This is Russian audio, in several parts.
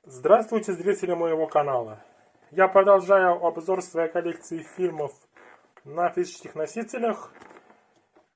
Здравствуйте, зрители моего канала. Я продолжаю обзор своей коллекции фильмов на физических носителях,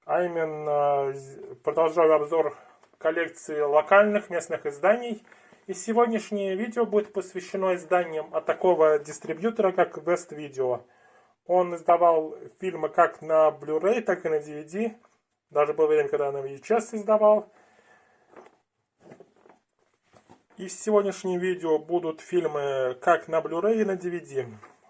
а именно продолжаю обзор коллекции локальных местных изданий. И сегодняшнее видео будет посвящено изданиям от такого дистрибьютора, как West Video. Он издавал фильмы как на Blu-ray, так и на DVD. Даже было время, когда на VHS издавал. И в сегодняшнем видео будут фильмы как на Blu-ray и на DVD.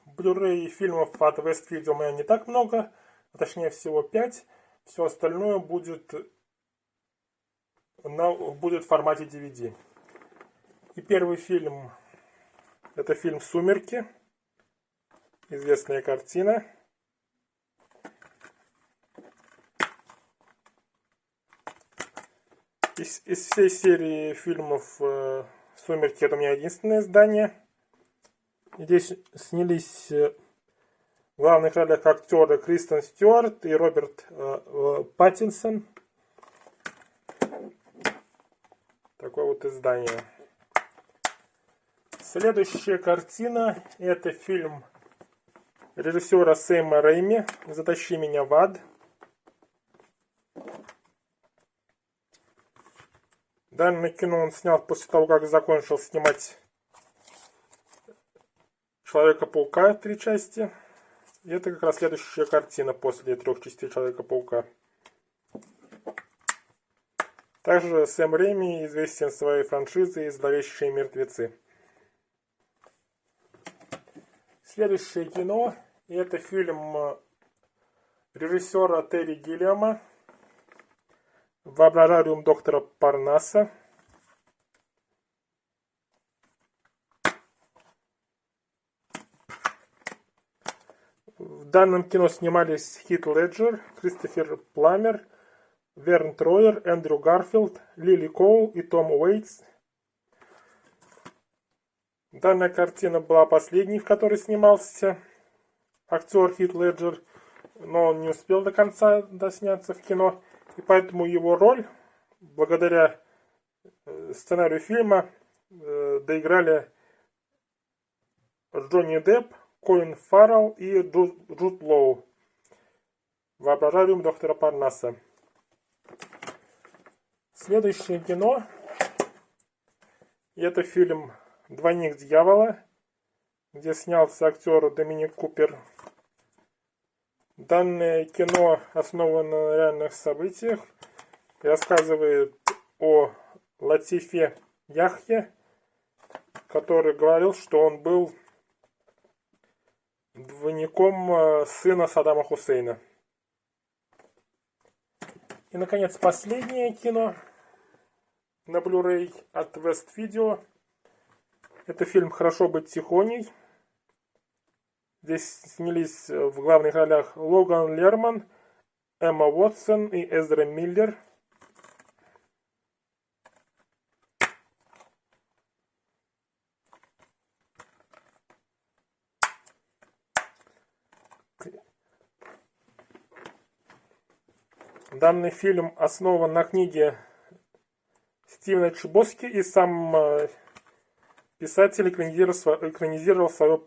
Blu-ray фильмов от West Video у меня не так много, а точнее всего 5. Все остальное будет в формате DVD. И первый фильм — это фильм «Сумерки». Известная картина. Из всей серии фильмов «Сумерки» это у меня единственное издание. Здесь снялись в главных ролях актеры Кристен Стюарт и Роберт Паттинсон. Такое вот издание. Следующая картина — это фильм режиссера Сэма Рэйми «Затащи меня в ад». Данное кино он снял после того, как закончил снимать Человека-паука 3 части. И это как раз следующая картина после 3 частей Человека-паука. Также Сэм Рэйми известен своей франшизой «Зловещие мертвецы». Следующее кино — это фильм режиссера Терри Гиллиама «Воображариум доктора Парнаса». В данном кино снимались Хит Леджер, Кристофер Пламмер, Верн Троер, Эндрю Гарфилд, Лили Коул и Том Уэйтс. Данная картина была последней, в которой снимался актер Хит Леджер, но он не успел до конца досняться в кино, и поэтому его роль, благодаря сценарию фильма, доиграли Джонни Депп, Колин Фаррелл и Джуд Лоу. «Воображариум доктора Парнаса». Следующее кино — это фильм «Двойник дьявола», где снялся актер Доминик Купер. Данное кино основано на реальных событиях и рассказывает о Латифе Яхье, который говорил, что он был двойником сына Саддама Хусейна. И, наконец, последнее кино на Blu-ray от West Video. Это фильм «Хорошо быть тихоней». Здесь снялись в главных ролях Логан Лерман, Эмма Уотсон и Эзра Миллер. Данный фильм основан на книге Стивена Чбоски, и сам писатель экранизировал свое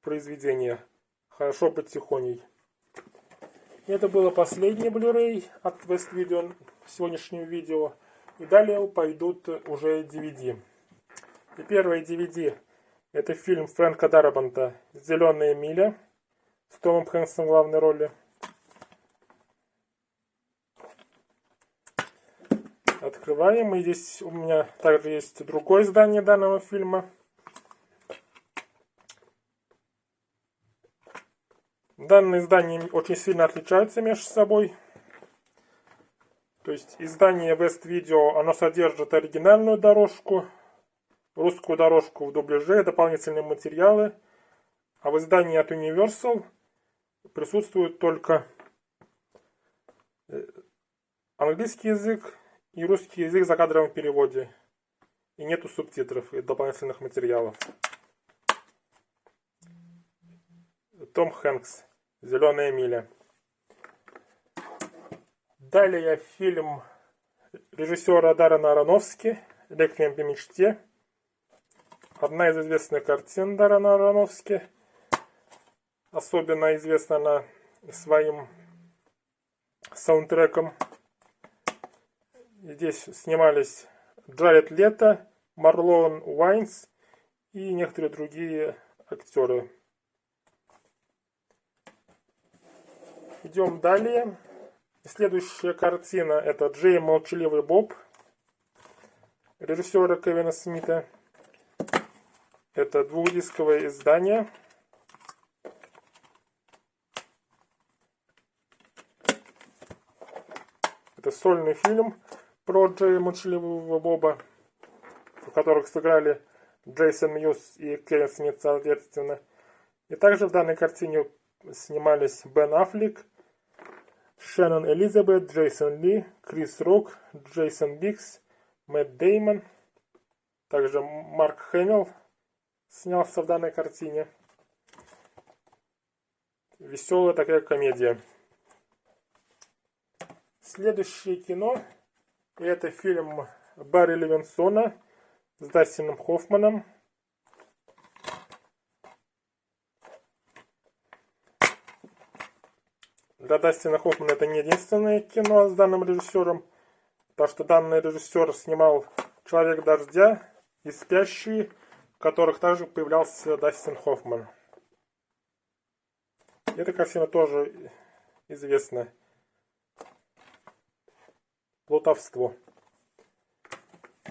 произведение «Хорошо быть тихоней». Это было последнее Blu-ray от West Video сегодняшнего видео. И далее пойдут уже DVD. И первое DVD — это фильм Фрэнка Дарабонта «Зеленая миля» с Томом Хэнксом в главной роли. Открываем. И здесь у меня также есть другое издание данного фильма. Данные издания очень сильно отличаются между собой. То есть издание West Video, оно содержит оригинальную дорожку, русскую дорожку в дубляже, дополнительные материалы. А в издании от Universal присутствует только английский язык и русский язык в закадровом переводе. И нету субтитров и дополнительных материалов. Том Хэнкс. «Зеленая миля». Далее фильм режиссера Даррена Аронофски «Реквием по мечте». одна из известных картин Даррена Аронофски. Особенно известна она своим саундтреком. Здесь снимались Джаред Лето, Марлон Уайнс и некоторые другие актеры. Идем далее. Следующая картина — это Джей Молчаливый Боб режиссера Кевина Смита. Это двухдисковое издание. Это сольный фильм про Джея Молчаливого Боба, в которых сыграли Джейсон Мьюз и Кевин Смит соответственно. И также в данной картине снимались Бен Аффлек, Шеннон Элизабет, Джейсон Ли, Крис Рок, Джейсон Биггс, Мэтт Деймон. Также Марк Хэмилл снялся в данной картине. Веселая такая комедия. Следующее кино — это фильм Барри Левинсона с Дастином Хоффманом. Для Дастина Хоффмана это не единственное кино с данным режиссером, потому что данный режиссер снимал «Человек дождя» и «Спящие», в которых также появлялся Дастин Хоффман. Эта картина тоже известна. «Плутовство».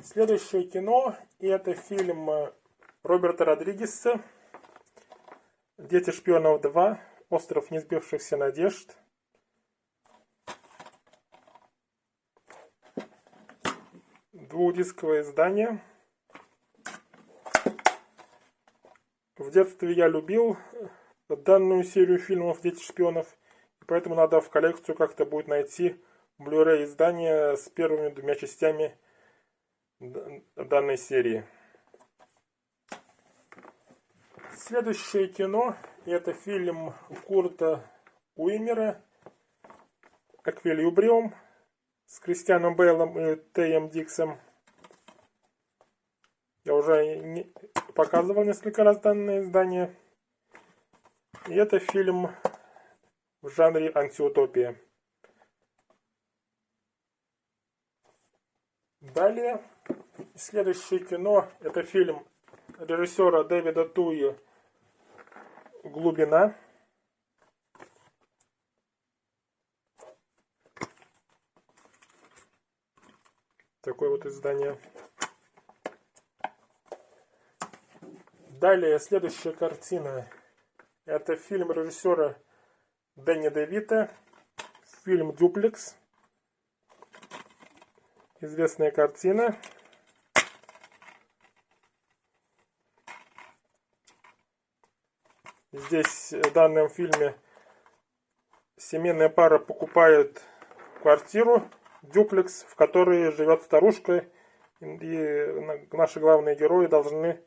Следующее кино — это фильм Роберта Родригеса «Дети шпионов 2. Остров несбывшихся надежд». Двухдисковое издание. В детстве я любил данную серию фильмов «Дети шпионов», и поэтому надо в коллекцию как-то будет найти Blu-ray издание с первыми двумя частями данной серии. Следующее кино — это фильм Курта Уимера «Эквилибриум» с Кристианом Бейлом и Тэем Диксом. Я уже показывал несколько раз данное издание. И это фильм в жанре антиутопия. Далее, следующее кино — это фильм режиссера Дэвида Туи «Глубина». Такое вот издание. Далее, следующая картина — это фильм режиссера Дэнни Девита, фильм «Дюплекс». Известная картина. Здесь в данном фильме семейная пара покупает квартиру, дюплекс, в которой живет старушка, и наши главные герои должны,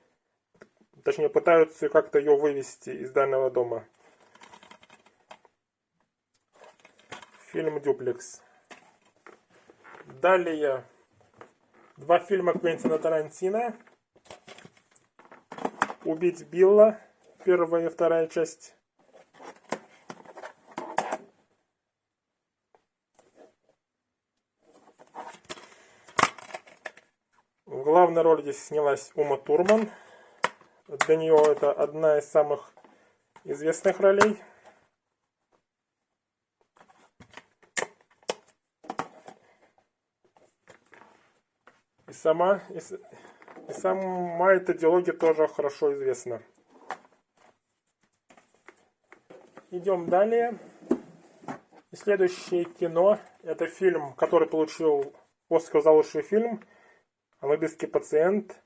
точнее, пытаются как-то ее вывести из данного дома. Фильм «Дюплекс». Далее два фильма Квентина Тарантино. «Убить Билла», первая и вторая часть. В главной роли здесь снялась Ума Турман. Для нее это одна из самых известных ролей. И сама эта диалогия тоже хорошо известна. Идем далее. И следующее кино — это фильм, который получил Оскар за лучший фильм. «Английский пациент».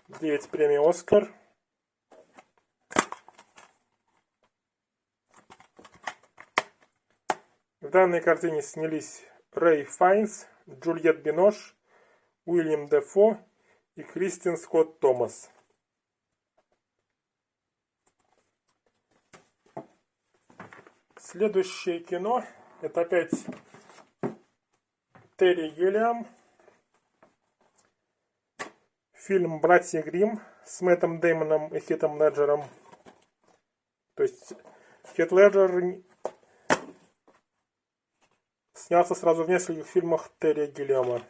9 премий Оскар. В данной картине снялись Рэй Файнс, Джульетт Бинош, Уильям Дефо и Кристин Скотт Томас. Следующее кино — это опять Терри Гиллиам. фильм «Братья Гримм» с Мэттом Дэймоном и Хитом Леджером. То есть Хит Леджер снялся сразу в нескольких фильмах Терри Гиллиама.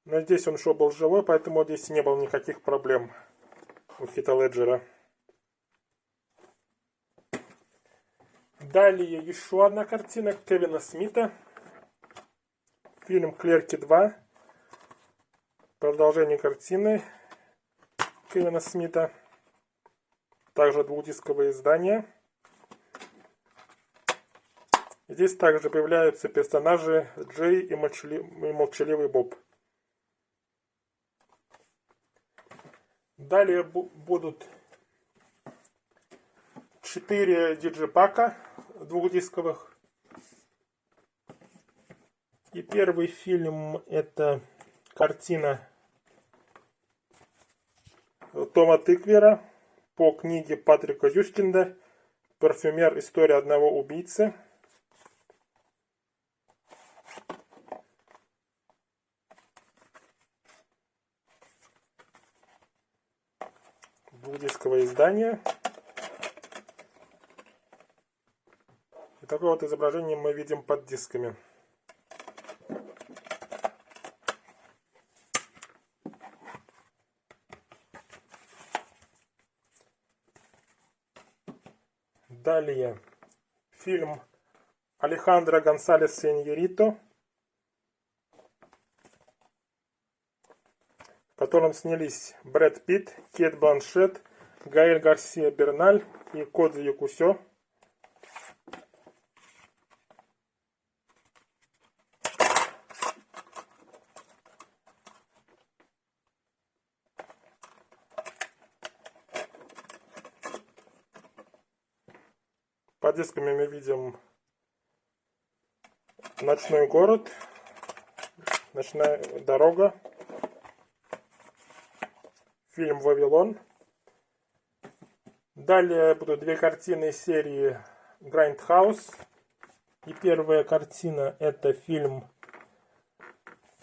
Но здесь он еще был живой, поэтому здесь не было никаких проблем у Хита Леджера. Далее еще одна картина Кевина Смита. Фильм «Клерки 2». Продолжение картины Кевина Смита. Также двухдисковое издание. Здесь также появляются персонажи Джей и Молчаливый Боб. Далее будут 4 диджипака двухдисковых. И первый фильм — это картина Тома Тыквера по книге Патрика Зюскинда «Парфюмер. История одного убийцы». Двухдисковое издание. И такое вот изображение мы видим под дисками. Далее фильм Алехандро Гонсалес Иньярриту, в котором снялись Брэд Питт, Кейт Бланшетт, Гаэль Гарсия Берналь и Кодзи Якусё. Под дисками мы видим ночной город, ночная дорога, фильм «Вавилон». Далее будут 2 картины из серии «Грайндхаус». И первая картина — это фильм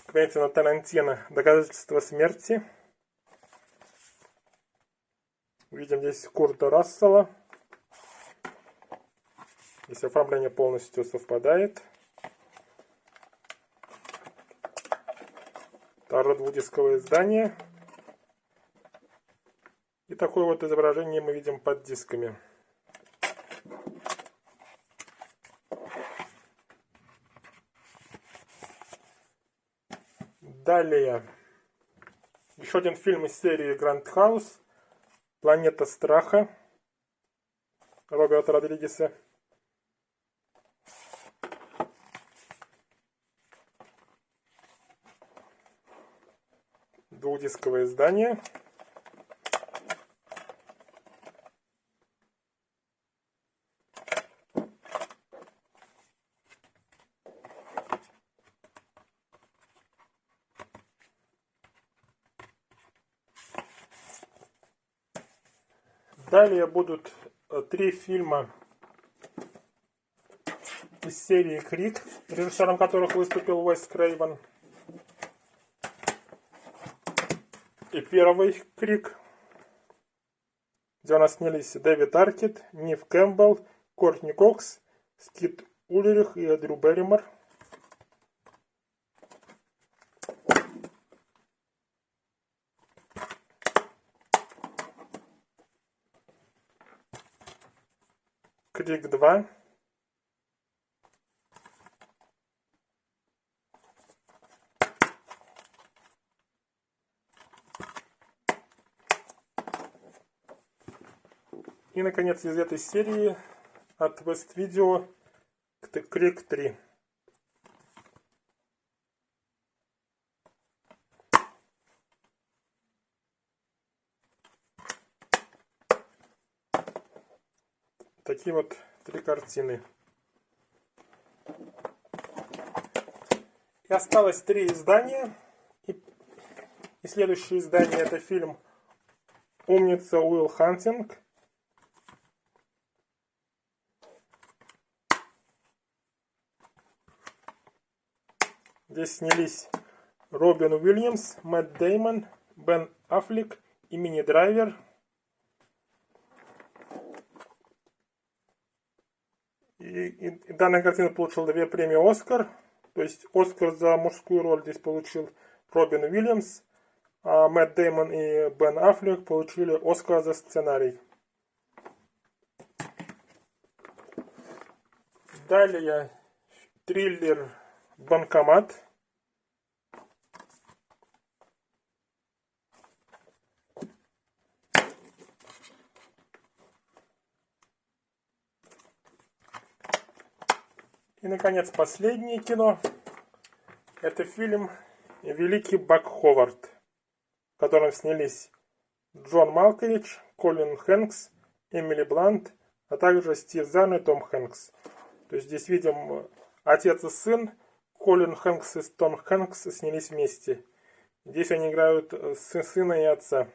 Квентина Тарантино «Доказательство смерти». Видим здесь Курта Рассела. Здесь оформление полностью совпадает. Также двухдисковое издание. И такое вот изображение мы видим под дисками. Далее еще один фильм из серии «Грайндхаус». «Планета страха» Роберта Родригеса. Двухдисковое издание. Далее будут 3 фильма из серии «Крик», режиссером которых выступил Уэс Крейвен. И первый «Крик», где у нас снялись Дэвид Аркет, Нив Кэмпбелл, Кортни Кокс, Скит Ульрих и Дрю Берримор. Крик 2. И, наконец, из этой серии от West Video Крик 3. Такие вот 3 картины. И осталось 3 издания. И следующее издание — это фильм «Умница Уилл Хантинг». Здесь снялись Робин Уильямс, Мэтт Дэймон, Бен Аффлек и Мини Драйвер. И данная картина получила 2 премии «Оскар». То есть «Оскар» за мужскую роль здесь получил Робин Уильямс, а Мэтт Дэймон и Бен Аффлек получили «Оскар» за сценарий. Далее триллер «Банкомат». И, наконец, последнее кино. Это фильм «Великий Бак Ховард», в котором снялись Джон Малкович, Колин Хэнкс, Эмили Блант, а также Стив Зан и Том Хэнкс. То есть здесь видим отец и сын. Колин Хэнкс и Том Хэнкс снялись вместе. Здесь они играют сына и отца.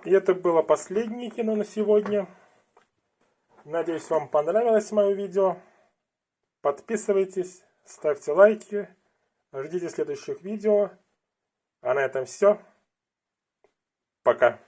И это было последнее кино на сегодня. Надеюсь, вам понравилось мое видео. Подписывайтесь, ставьте лайки, ждите следующих видео. А на этом все. Пока.